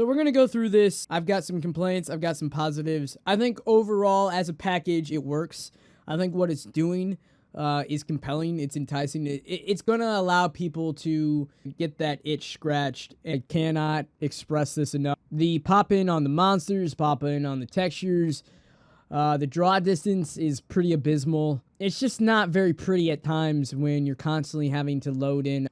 So we're going to go through this. I've got some complaints. I've got some positives. I think overall, as a package, it works. I think what it's doing is compelling. It's enticing. It's going to allow people to get that itch scratched. I cannot express this enough. The pop-in on the monsters, pop-in on the textures, the draw distance is pretty abysmal. It's just not very pretty at times when you're constantly having to load in.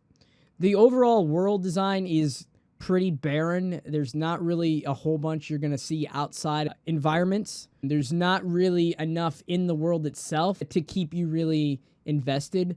The overall world design is pretty barren. There's not really a whole bunch you're going to see outside environments. There's not really enough in the world itself to keep you really invested.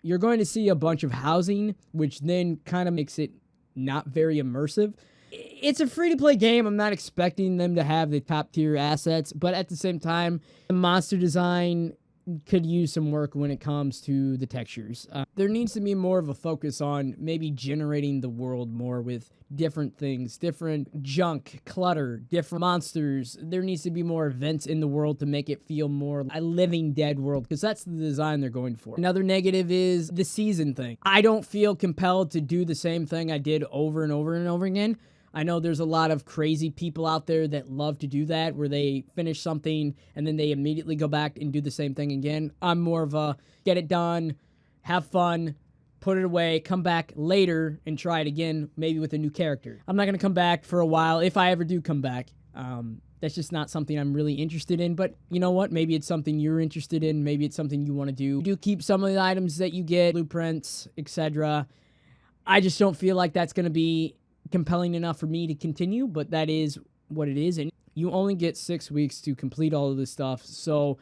You're going to see a bunch of housing, which then kind of makes it not very immersive. It's a free-to-play game. I'm not expecting them to have the top-tier assets, but at the same time, the monster design could use some work when it comes to the textures. There needs to be more of a focus on maybe generating the world more with different things, different junk, clutter, different monsters. There needs to be more events in the world to make it feel more a living dead world, because that's the design they're going for. Another negative is the season thing. I don't feel compelled to do the same thing I did over and over and over again. I know there's a lot of crazy people out there that love to do that, where they finish something and then they immediately go back and do the same thing again. I'm more of a get it done, have fun, put it away, come back later and try it again, maybe with a new character. I'm not going to come back for a while if I ever do come back. That's just not something I'm really interested in, but you know what? Maybe it's something you're interested in. Maybe it's something you want to do. You do keep some of the items that you get, blueprints, etc. I just don't feel like that's going to be compelling enough for me to continue, but that is what it is, and you only get 6 weeks to complete all of this stuff. So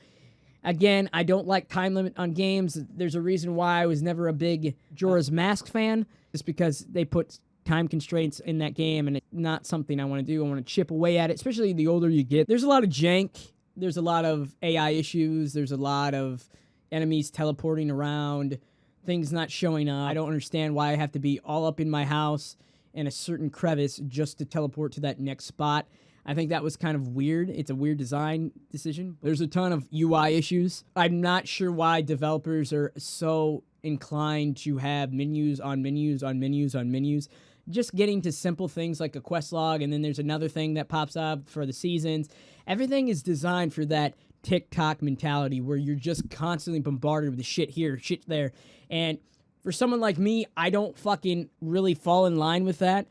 again, I don't like time limit on games. There's a reason why I was never a big Majora's Mask fan, just because they put time constraints in that game, and it's not something I want to do. I want to chip away at it, especially the older you get. There's a lot of jank, there's a lot of AI issues, there's a lot of enemies teleporting around, things not showing up. I don't understand why I have to be all up in my house in a certain crevice just to teleport to that next spot. I think that was kind of weird. It's a weird design decision. There's a ton of UI issues. I'm not sure why developers are so inclined to have menus on menus on menus on menus. Just getting to simple things like a quest log, and then there's another thing that pops up for the seasons. Everything is designed for that TikTok mentality where you're just constantly bombarded with the shit here, shit there. And for someone like me, I don't fucking really fall in line with that.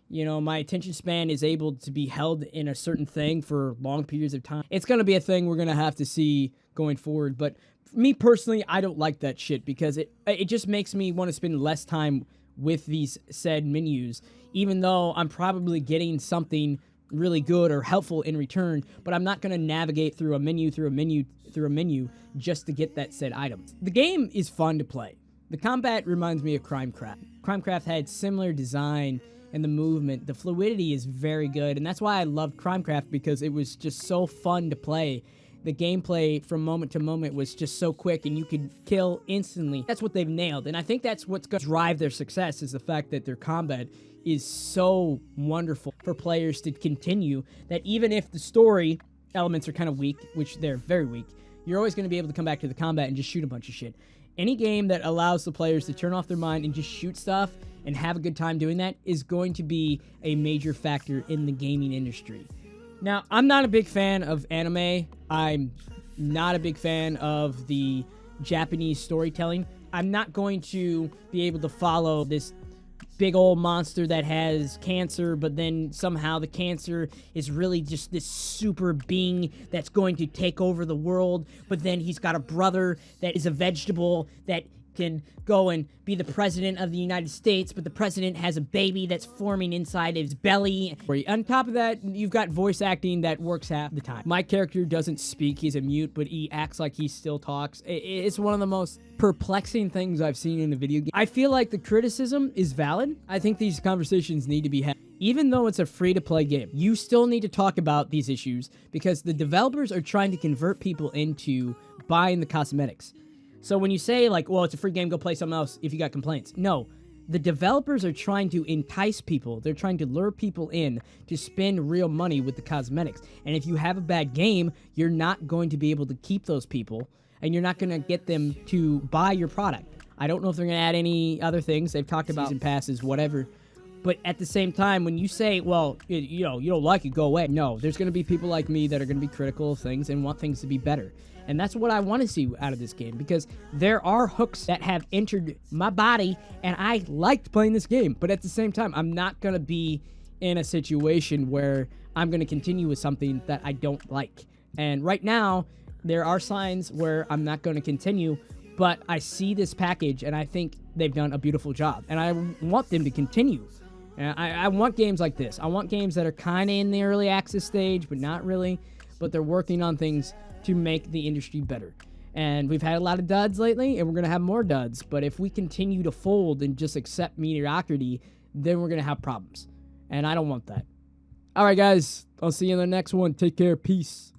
You know, my attention span is able to be held in a certain thing for long periods of time. It's going to be a thing we're going to have to see going forward. But for me personally, I don't like that shit because it just makes me want to spend less time with these said menus, even though I'm probably getting something really good or helpful in return, but I'm not going to navigate through a menu just to get that said item. The game is fun to play. The combat reminds me of Crimecraft. Crimecraft had similar design and the movement. The fluidity is very good, and that's why I loved Crimecraft, because it was just so fun to play. The gameplay from moment to moment was just so quick, and you could kill instantly. That's what they've nailed, and I think that's what's going to drive their success, is the fact that their combat is so wonderful for players to continue, that even if the story elements are kind of weak, which they're very weak, you're always going to be able to come back to the combat and just shoot a bunch of shit. Any game that allows the players to turn off their mind and just shoot stuff and have a good time doing that is going to be a major factor in the gaming industry. Now, I'm not a big fan of anime. I'm not a big fan of the Japanese storytelling. I'm not going to be able to follow this big old monster that has cancer, but then somehow the cancer is really just this super being that's going to take over the world, but then he's got a brother that is a vegetable that can go and be the president of the United States, but the president has a baby that's forming inside his belly. On top of that, you've got voice acting that works half the time. My character doesn't speak, he's a mute, but he acts like he still talks. It's one of the most perplexing things I've seen in a video game. I feel like the criticism is valid. I think these conversations need to be had. Even though it's a free-to-play game, you still need to talk about these issues because the developers are trying to convert people into buying the cosmetics. So when you say, like, well, it's a free game, go play something else if you got complaints. No, the developers are trying to entice people. They're trying to lure people in to spend real money with the cosmetics. And if you have a bad game, you're not going to be able to keep those people, and you're not going to get them to buy your product. I don't know if they're going to add any other things. They've talked about season passes, whatever. But at the same time, when you say, well, you know, you don't like it, go away. No, there's going to be people like me that are going to be critical of things and want things to be better. And that's what I want to see out of this game, because there are hooks that have entered my body and I liked playing this game. But at the same time, I'm not going to be in a situation where I'm going to continue with something that I don't like. And right now, there are signs where I'm not going to continue, but I see this package and I think they've done a beautiful job. And I want them to continue. And I want games like this. I want games that are kind of in the early access stage, but not really. But they're working on things to make the industry better. And we've had a lot of duds lately, and we're going to have more duds. But if we continue to fold and just accept mediocrity, then we're going to have problems. And I don't want that. All right, guys. I'll see you in the next one. Take care. Peace.